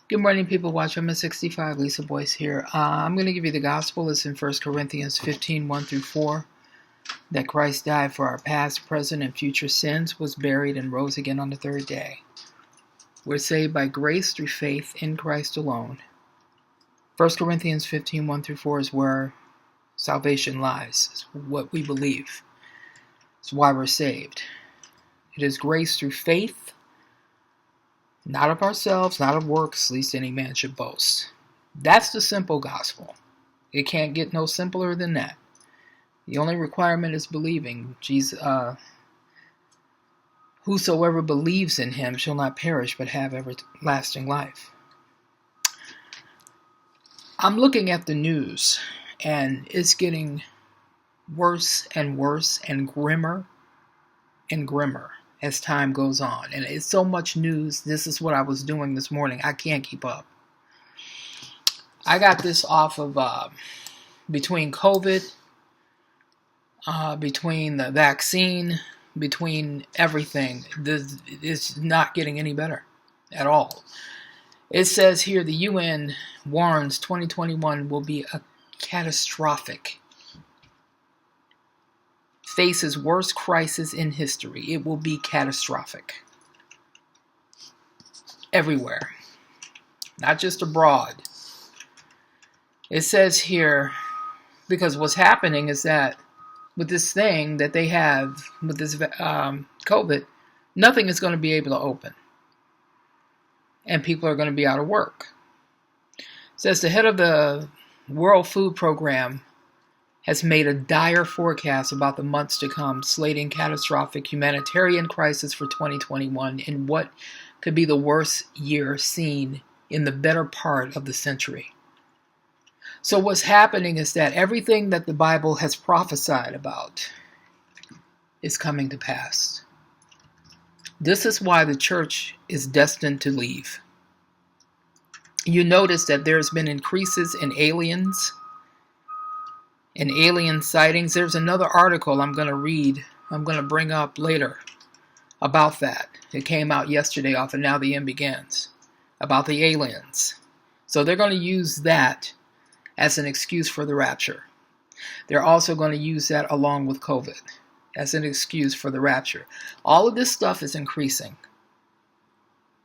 Good morning, people watching. I'm at 65, Lisa Boyce here. I'm going to give you the gospel. It's in 1 Corinthians 15, 1 through 4, that Christ died for our past, present, and future sins, was buried, and rose again on the third day. We're saved by grace through faith in Christ alone. 1 Corinthians 15, 1 through 4 is where salvation lies. It's what we believe. It's why we're saved. It is grace through faith, not of ourselves, not of works, lest any man should boast. That's the simple gospel. It can't get no simpler than that. The only requirement is believing. Jesus, whosoever believes in him shall not perish but have everlasting life. I'm looking at the news, and it's getting worse and worse and grimmer as time goes on. And it's so much news. This is what I was doing this morning. I can't keep up. I got this off of between COVID, between the vaccine, between everything. This is not getting any better at all. It says here the UN warns 2021 will be a catastrophic. Faces worst crisis in history. It will be catastrophic. Everywhere. Not just abroad. It says here, because what's happening is that with this thing that they have, with this COVID, nothing is going to be able to open. And people are going to be out of work. It says the head of the World Food Program has made a dire forecast about the months to come, slating catastrophic humanitarian crisis for 2021 in what could be the worst year seen in the better part of the century. So what's happening is that everything that the Bible has prophesied about is coming to pass. This is why the church is destined to leave. You notice that there's been increases in aliens and alien sightings. There's another article I'm going to read, I'm going to bring up later about that. It came out yesterday off of Now the End Begins about the aliens. So they're going to use that as an excuse for the rapture. They're also going to use that along with COVID as an excuse for the rapture. All of this stuff is increasing.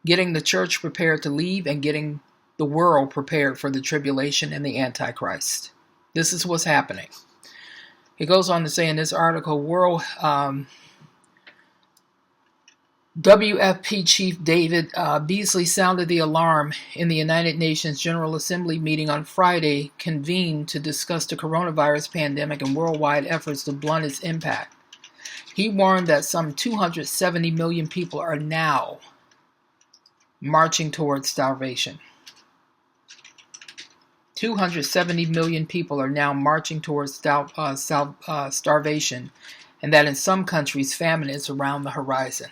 Getting the church prepared to leave and getting the world prepared for the tribulation and the Antichrist. This is what's happening. He goes on to say in this article, WFP Chief David Beasley sounded the alarm in the United Nations General Assembly meeting on Friday, convened to discuss the coronavirus pandemic and worldwide efforts to blunt its impact. He warned that some 270 million people are now marching towards starvation. 270 million people are now marching towards starvation, and that in some countries famine is around the horizon.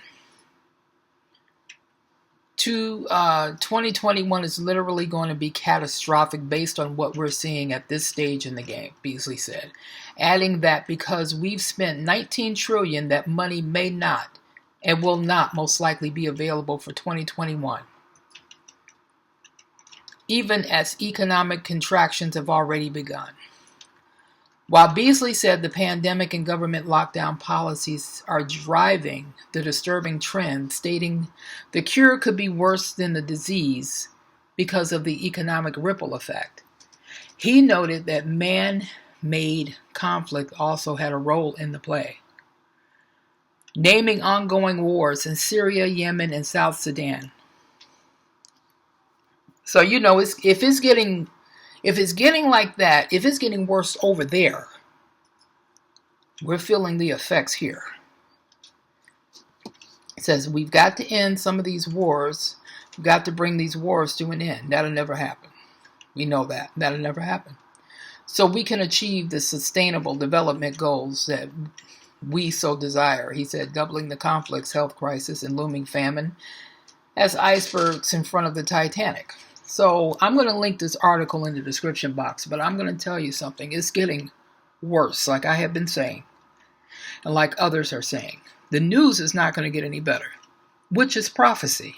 2021 is literally going to be catastrophic based on what we're seeing at this stage in the game, Beasley said, adding that because we've spent $19 trillion, that money may not and will not most likely be available for 2021. Even as economic contractions have already begun. While Beasley said the pandemic and government lockdown policies are driving the disturbing trend, stating the cure could be worse than the disease because of the economic ripple effect. He noted that man-made conflict also had a role in the play, naming ongoing wars in Syria, Yemen, and South Sudan. So, you know, if it's getting like that, if it's getting worse over there, we're feeling the effects here. It says we've got to end some of these wars. We've got to bring these wars to an end. That'll never happen. We know that. That'll never happen. So we can achieve the sustainable development goals that we so desire. He said doubling the conflicts, health crisis, and looming famine as icebergs in front of the Titanic. So I'm going to link this article in the description box, but I'm going to tell you something. It's getting worse, like I have been saying, and like others are saying. The news is not going to get any better, which is prophecy.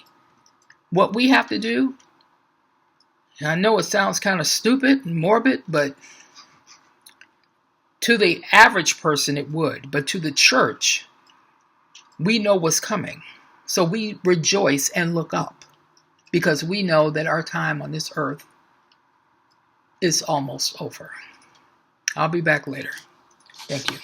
What we have to do And I know it sounds kind of stupid and morbid, but to the average person it would. But to the church, we know what's coming. So we rejoice and look up because we know that our time on this earth is almost over. I'll be back later. Thank you.